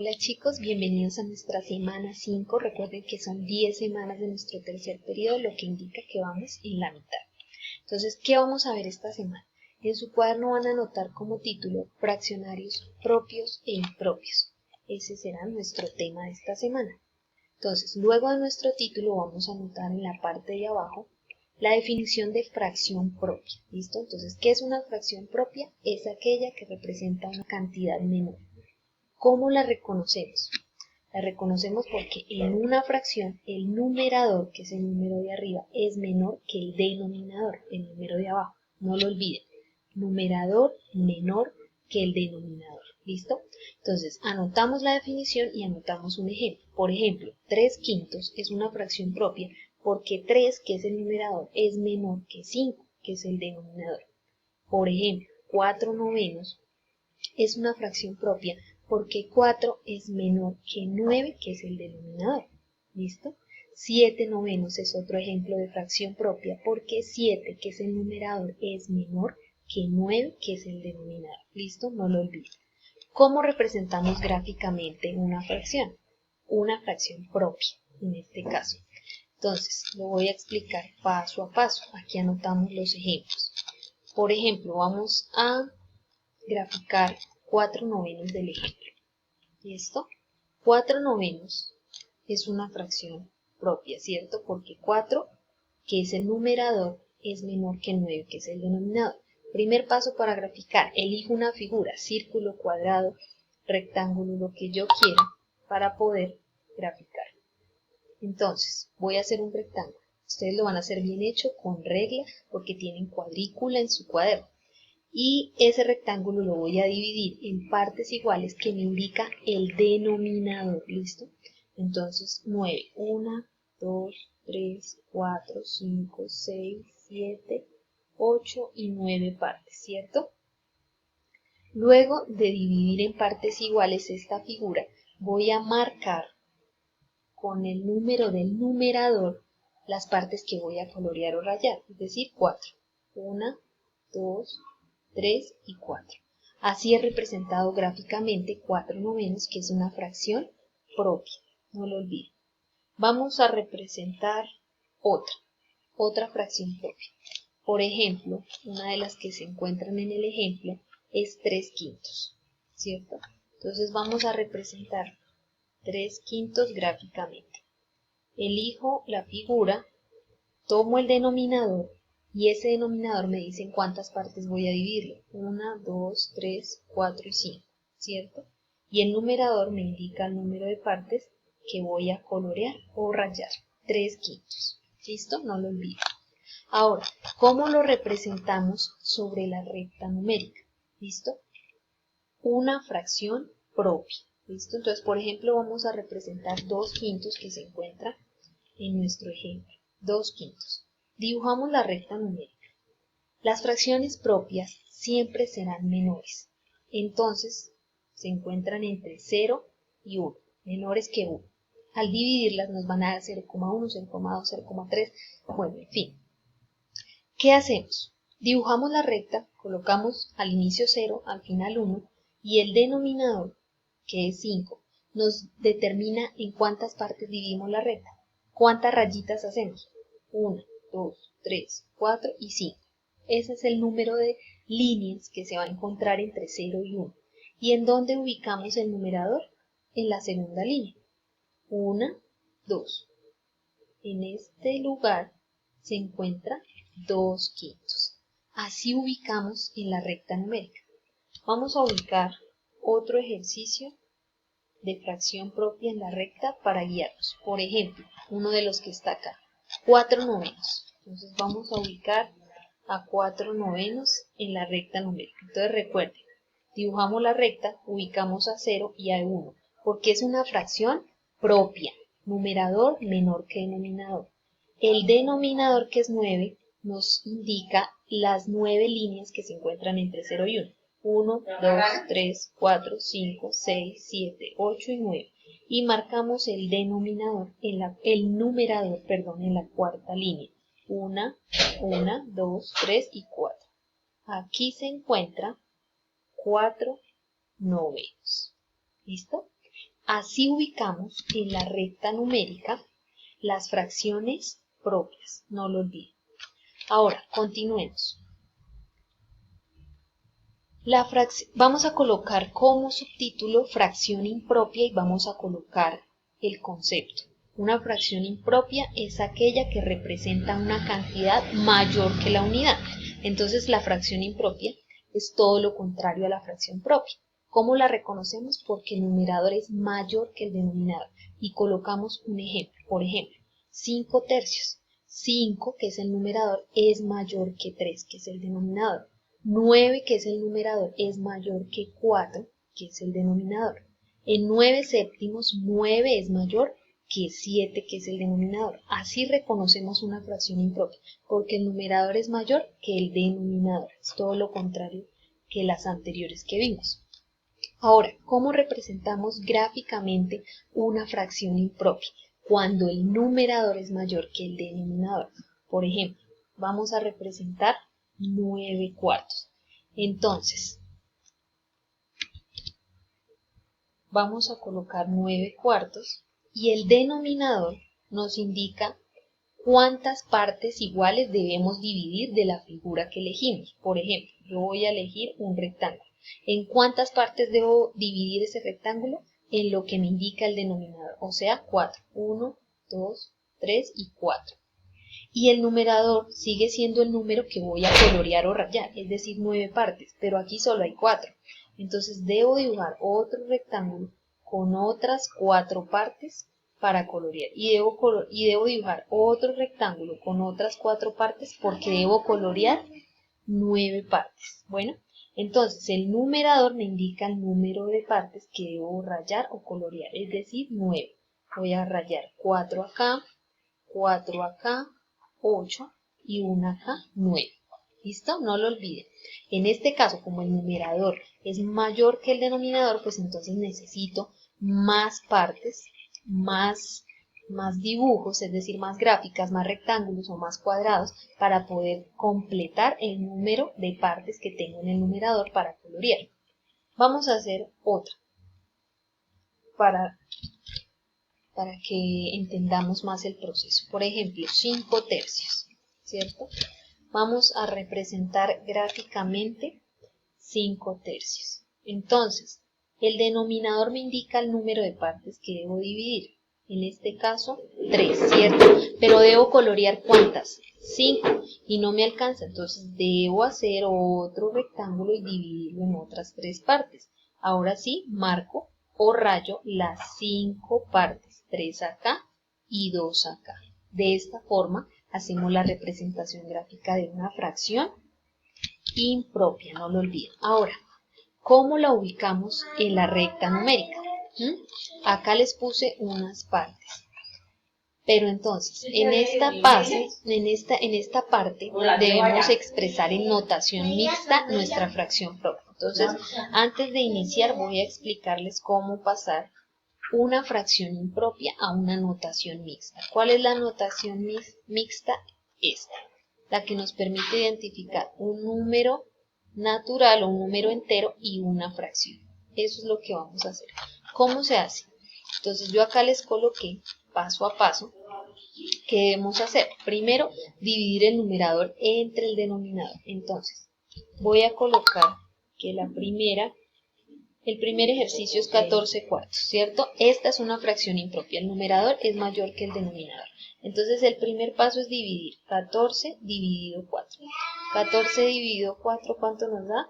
Hola chicos, bienvenidos a nuestra semana 5. Recuerden que son 10 semanas de nuestro tercer periodo, lo que indica que vamos en la mitad. Entonces, ¿qué vamos a ver esta semana? En su cuaderno van a anotar como título fraccionarios propios e impropios. Ese será nuestro tema de esta semana. Entonces, luego de nuestro título vamos a anotar en la parte de abajo la definición de fracción propia. ¿Listo? Entonces, ¿qué es una fracción propia? Es aquella que representa una cantidad menor. ¿Cómo la reconocemos? La reconocemos porque en una fracción el numerador, que es el número de arriba, es menor que el denominador, el número de abajo. No lo olviden. Numerador menor que el denominador. ¿Listo? Entonces, anotamos la definición y anotamos un ejemplo. Por ejemplo, 3/5 es una fracción propia porque 3, que es el numerador, es menor que 5, que es el denominador. Por ejemplo, 4/9 es una fracción propia porque 4 es menor que 9, que es el denominador. ¿Listo? 7/9 es otro ejemplo de fracción propia porque 7, que es el numerador, es menor que 9, que es el denominador. ¿Listo? No lo olviden. ¿Cómo representamos gráficamente una fracción? Una fracción propia, en este caso. Entonces, lo voy a explicar paso a paso. Aquí anotamos los ejemplos. Por ejemplo, vamos a graficar 4/9 del ejemplo. ¿Listo? 4/9 es una fracción propia, ¿cierto? Porque 4, que es el numerador, es menor que 9, que es el denominador. Primer paso para graficar, elijo una figura, círculo, cuadrado, rectángulo, lo que yo quiera, para poder graficar. Entonces, voy a hacer un rectángulo. Ustedes lo van a hacer bien hecho, con regla, porque tienen cuadrícula en su cuaderno. Y ese rectángulo lo voy a dividir en partes iguales que me indica el denominador, ¿listo? Entonces, 9, 1, 2, 3, 4, 5, 6, 7, 8 y 9 partes, ¿cierto? Luego de dividir en partes iguales esta figura, voy a marcar con el número del numerador las partes que voy a colorear o rayar, es decir, 4. 1, 2, 3 y 4. Así es representado gráficamente 4/9, que es una fracción propia, no lo olviden. Vamos a representar otra fracción propia. Por ejemplo, una de las que se encuentran en el ejemplo es 3/5, ¿cierto? Entonces vamos a representar 3/5 gráficamente. Elijo la figura, tomo el denominador y ese denominador me dice en cuántas partes voy a dividirlo. 1, 2, 3, 4 y 5, ¿cierto? Y el numerador me indica el número de partes que voy a colorear o rayar. 3/5. ¿Listo? No lo olviden. Ahora, ¿cómo lo representamos sobre la recta numérica? ¿Listo? Una fracción propia. ¿Listo? Entonces, por ejemplo, vamos a representar 2/5 que se encuentra en nuestro ejemplo. 2/5. Dibujamos la recta numérica. Las fracciones propias siempre serán menores. Entonces, se encuentran entre 0 y 1, menores que 1. Al dividirlas nos van a dar 0,1, 0,2, 0,3, bueno, en fin. ¿Qué hacemos? Dibujamos la recta, colocamos al inicio 0, al final 1, y el denominador, que es 5, nos determina en cuántas partes dividimos la recta. ¿Cuántas rayitas hacemos? 1, 2, 3, 4 y 5. Ese es el número de líneas que se va a encontrar entre 0 y 1. ¿Y en dónde ubicamos el numerador? En la segunda línea. 1, 2. En este lugar se encuentra 2/5. Así ubicamos en la recta numérica. Vamos a ubicar otro ejercicio de fracción propia en la recta para guiarnos. Por ejemplo, uno de los que está acá, 4/9. Entonces vamos a ubicar a 4/9 en la recta numérica. Entonces recuerden, dibujamos la recta, ubicamos a 0 y a 1, porque es una fracción propia, numerador menor que denominador. El denominador, que es 9, nos indica las 9 líneas que se encuentran entre 0 y 1. 1, 2, 3, 4, 5, 6, 7, 8 y 9. Y marcamos el denominador, el numerador, en la cuarta línea. 1, 2, 3 y 4. Aquí se encuentra 4/9. ¿Listo? Así ubicamos en la recta numérica las fracciones propias, no lo olviden. Ahora, continuemos. Vamos a colocar como subtítulo fracción impropia y vamos a colocar el concepto. Una fracción impropia es aquella que representa una cantidad mayor que la unidad. Entonces la fracción impropia es todo lo contrario a la fracción propia. ¿Cómo la reconocemos? Porque el numerador es mayor que el denominador. Y colocamos un ejemplo. Por ejemplo, 5 tercios. 5, que es el numerador, es mayor que 3, que es el denominador. 9, que es el numerador, es mayor que 4, que es el denominador. En 9 séptimos, 9 es mayor que 7, que es el denominador. Así reconocemos una fracción impropia, porque el numerador es mayor que el denominador. Es todo lo contrario que las anteriores que vimos. Ahora, ¿cómo representamos gráficamente una fracción impropia? Cuando el numerador es mayor que el denominador. Por ejemplo, vamos a representar 9 cuartos. Entonces, vamos a colocar 9 cuartos y el denominador nos indica cuántas partes iguales debemos dividir de la figura que elegimos. Por ejemplo, yo voy a elegir un rectángulo. ¿En cuántas partes debo dividir ese rectángulo? En lo que me indica el denominador, o sea, 4. 1, 2, 3 y 4. Y el numerador sigue siendo el número que voy a colorear o rayar, es decir, 9 partes, pero aquí solo hay 4. Entonces debo dibujar otro rectángulo con otras 4 partes para colorear. Y debo dibujar otro rectángulo con otras 4 partes porque debo colorear 9 partes. Bueno, entonces el numerador me indica el número de partes que debo rayar o colorear, es decir, 9. Voy a rayar 4 acá, 4 acá, 8 y 1 acá, 9. ¿Listo? No lo olviden. En este caso, como el numerador es mayor que el denominador, pues entonces necesito más partes, más dibujos, es decir, más gráficas, más rectángulos o más cuadrados para poder completar el número de partes que tengo en el numerador para colorear. Vamos a hacer otra para que entendamos más el proceso. Por ejemplo, 5 tercios, ¿cierto? Vamos a representar gráficamente 5 tercios. Entonces, el denominador me indica el número de partes que debo dividir. En este caso, 3, ¿cierto? Pero debo colorear ¿cuántas? 5 y no me alcanza. Entonces, debo hacer otro rectángulo y dividirlo en otras 3 partes. Ahora sí, marco o rayo las 5 partes. 3 acá y 2 acá. De esta forma, hacemos la representación gráfica de una fracción impropia, no lo olviden. Ahora, ¿cómo la ubicamos en la recta numérica? Acá les puse unas partes. Pero entonces, en esta parte debemos expresar en notación mixta nuestra fracción propia. Entonces, antes de iniciar voy a explicarles cómo pasar una fracción impropia a una notación mixta. ¿Cuál es la notación mixta? Esta, la que nos permite identificar un número natural o un número entero y una fracción. Eso es lo que vamos a hacer. ¿Cómo se hace? Entonces yo acá les coloqué paso a paso qué debemos hacer. Primero, dividir el numerador entre el denominador. Entonces, voy a colocar que el primer ejercicio es 14 cuartos, ¿cierto? Esta es una fracción impropia. El numerador es mayor que el denominador. Entonces, el primer paso es dividir 14 dividido 4. 14 dividido 4, ¿cuánto nos da?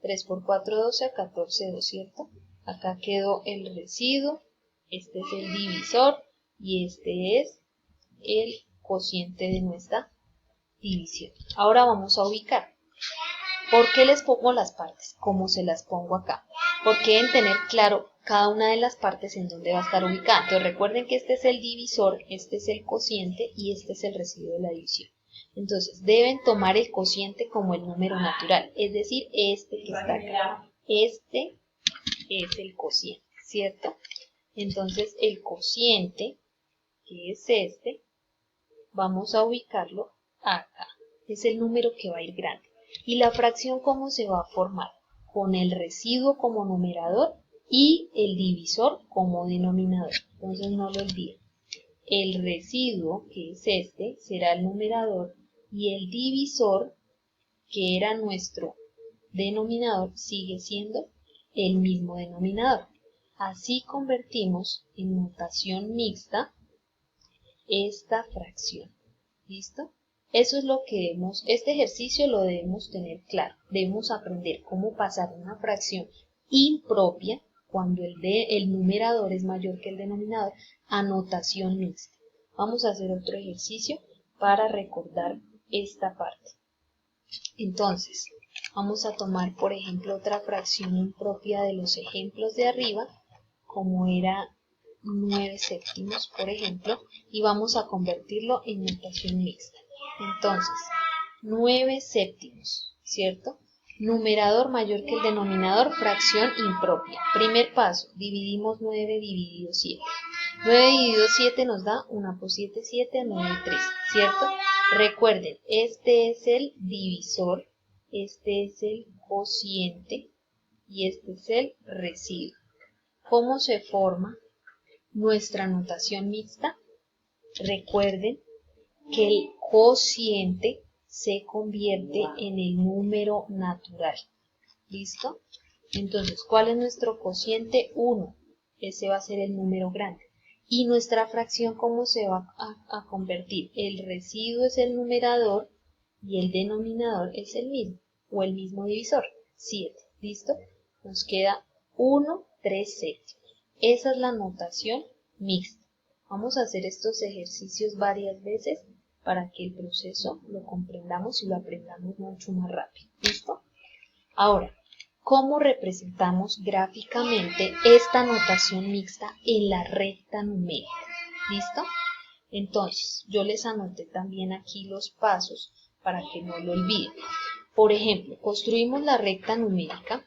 3 por 4, 12, 14, 2, ¿cierto? Acá quedó el residuo. Este es el divisor y este es el cociente de nuestra división. Ahora vamos a ubicar. ¿Por qué les pongo las partes? Como se las pongo acá. Porque deben tener claro cada una de las partes en donde va a estar ubicada. Entonces recuerden que este es el divisor, este es el cociente y este es el residuo de la división. Entonces deben tomar el cociente como el número natural, es decir, este que está acá. Este es el cociente, ¿cierto? Entonces el cociente, que es este, vamos a ubicarlo acá. Es el número que va a ir grande. ¿Y la fracción cómo se va a formar? Con el residuo como numerador y el divisor como denominador. Entonces no lo olviden. El residuo, que es este, será el numerador y el divisor, que era nuestro denominador, sigue siendo el mismo denominador. Así convertimos en notación mixta esta fracción. ¿Listo? Eso es lo que debemos, este ejercicio lo debemos tener claro. Debemos aprender cómo pasar una fracción impropia, cuando el numerador es mayor que el denominador, a notación mixta. Vamos a hacer otro ejercicio para recordar esta parte. Entonces, vamos a tomar, por ejemplo, otra fracción impropia de los ejemplos de arriba, como era 9 séptimos, por ejemplo, y vamos a convertirlo en notación mixta. Entonces, 9 séptimos, ¿cierto? Numerador mayor que el denominador, fracción impropia. Primer paso, dividimos 9 dividido 7. 9 dividido 7 nos da 1 por 7, 7, 9, 3, ¿cierto? Recuerden, este es el divisor, este es el cociente y este es el residuo. ¿Cómo se forma nuestra notación mixta? Recuerden que el cociente se convierte en el número natural. ¿Listo? Entonces, ¿cuál es nuestro cociente? 1. Ese va a ser el número grande. ¿Y nuestra fracción cómo se va a convertir? El residuo es el numerador y el denominador es el mismo, o el mismo divisor, 7. ¿Listo? Nos queda 1, 3 séptimos. Esa es la notación mixta. Vamos a hacer estos ejercicios varias veces para que el proceso lo comprendamos y lo aprendamos mucho más rápido. ¿Listo? Ahora, ¿cómo representamos gráficamente esta notación mixta en la recta numérica? ¿Listo? Entonces, yo les anoté también aquí los pasos para que no lo olviden. Por ejemplo, construimos la recta numérica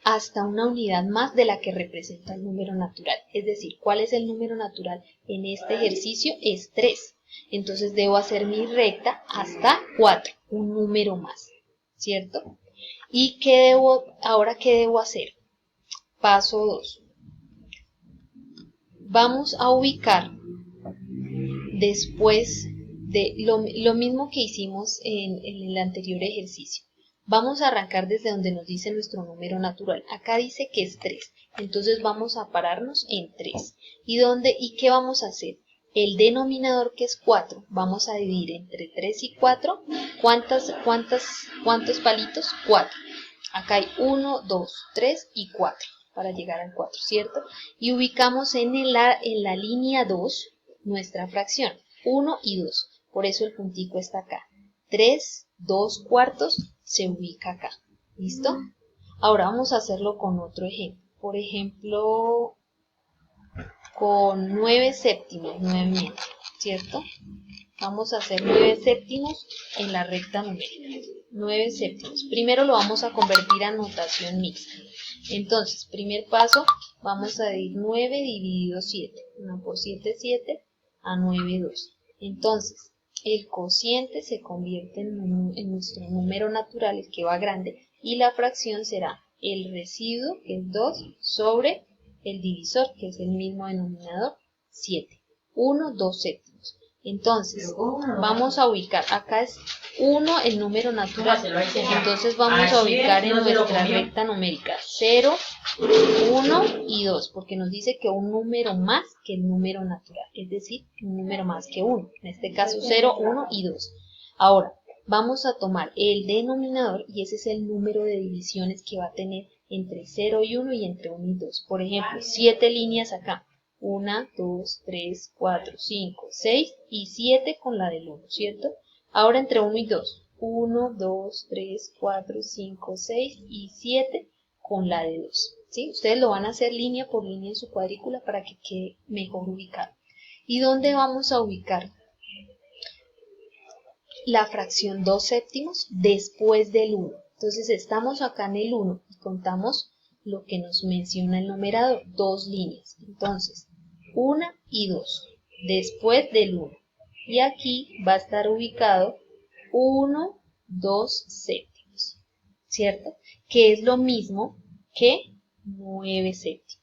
hasta una unidad más de la que representa el número natural. Es decir, ¿cuál es el número natural en este ejercicio? Es 3. Entonces debo hacer mi recta hasta 4, un número más, ¿cierto? ¿Y ahora qué debo hacer? Paso 2. Vamos a ubicar después de lo mismo que hicimos en el anterior ejercicio. Vamos a arrancar desde donde nos dice nuestro número natural. Acá dice que es 3. Entonces vamos a pararnos en 3. ¿Y qué vamos a hacer? El denominador, que es 4, vamos a dividir entre 3 y 4. ¿Cuántos palitos? 4. Acá hay 1, 2, 3 y 4 para llegar al 4, ¿cierto? Y ubicamos en la línea 2 nuestra fracción, 1 y 2. Por eso el puntico está acá. 3, 2 cuartos se ubica acá. ¿Listo? Ahora vamos a hacerlo con otro ejemplo. Por ejemplo, con 9 séptimos nuevamente, ¿cierto? Vamos a hacer 9 séptimos en la recta numérica. 9 séptimos. Primero lo vamos a convertir a notación mixta. Entonces, primer paso, vamos a dividir 9 dividido 7. 1 por 7, 7, a 9, 2. Entonces, el cociente se convierte en nuestro número natural, el que va grande, y la fracción será el residuo, que es 2, sobre el divisor, que es el mismo denominador, 7. 1, 2 séptimos. Entonces, vamos a ubicar, acá es 1 el número natural, entonces vamos a ubicar en nuestra recta numérica 0, 1 y 2, porque nos dice que un número más que el número natural, es decir, un número más que 1, en este caso 0, 1 y 2. Ahora, vamos a tomar el denominador y ese es el número de divisiones que va a tener entre 0 y 1 y entre 1 y 2. Por ejemplo, 7 líneas acá. 1, 2, 3, 4, 5, 6 y 7 con la del 1, ¿cierto? Ahora entre 1 y 2. 1, 2, 3, 4, 5, 6 y 7 con la de 2. ¿Sí? Ustedes lo van a hacer línea por línea en su cuadrícula para que quede mejor ubicado. ¿Y dónde vamos a ubicar la fracción 2 séptimos? Después del 1. Entonces estamos acá en el 1 y contamos lo que nos menciona el numerador, 2 líneas. Entonces, 1 y 2, después del 1. Y aquí va a estar ubicado 1, 2 séptimos, ¿cierto? Que es lo mismo que 9 séptimos.